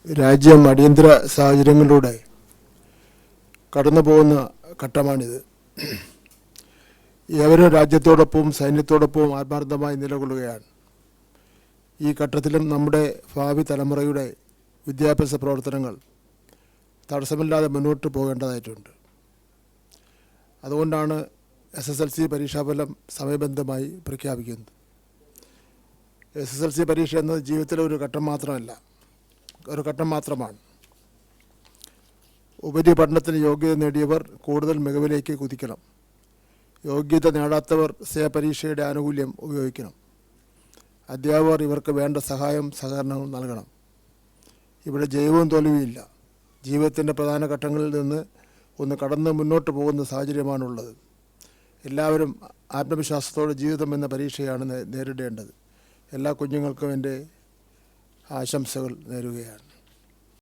രാജ്യം അടിയന്തര സാഹചര്യങ്ങളിലൂടെ കടന്നു പോകുന്ന ഘട്ടമാണിത്. ഏവരും രാജ്യത്തോടൊപ്പവും സൈന്യത്തോടൊപ്പവും ആത്മാർത്ഥമായി നിലകൊള്ളുകയാണ്. ഈ ഘട്ടത്തിലും നമ്മുടെ ഭാവി തലമുറയുടെ വിദ്യാഭ്യാസ പ്രവർത്തനങ്ങൾ തടസ്സമില്ലാതെ മുന്നോട്ട് പോകേണ്ടതായിട്ടുണ്ട്. അതുകൊണ്ടാണ് SSLC പരീക്ഷാഫലം സമയബന്ധമായി പ്രഖ്യാപിക്കുന്നത്. SSLC പരീക്ഷ എന്നത് ജീവിതത്തിലെ ഒരു ഘട്ടം മാത്രമാണ്. ഉപരിപഠനത്തിന് യോഗ്യത നേടിയവർ കൂടുതൽ മികവിലേക്ക് കുതിക്കണം. യോഗ്യത നേടാത്തവർ പരീക്ഷയുടെ ആനുകൂല്യം ഉപയോഗിക്കണം. അധ്യാപകർ ഇവർക്ക് വേണ്ട സഹകരണവും നൽകണം. ഇവിടെ ജയവും തോൽവിയില്ല. ജീവിതത്തിൻ്റെ പ്രധാന ഘട്ടങ്ങളിൽ നിന്ന് ഒന്ന് കടന്ന് മുന്നോട്ട് പോകുന്ന സാഹചര്യമാണുള്ളത്. എല്ലാവരും ആത്മവിശ്വാസത്തോടെ ജീവിതം എന്ന പരീക്ഷയാണ് നേരിടേണ്ടത്. എല്ലാ കുഞ്ഞുങ്ങൾക്കും എൻ്റെ ആശംസകൾ നേരുകയാണ്.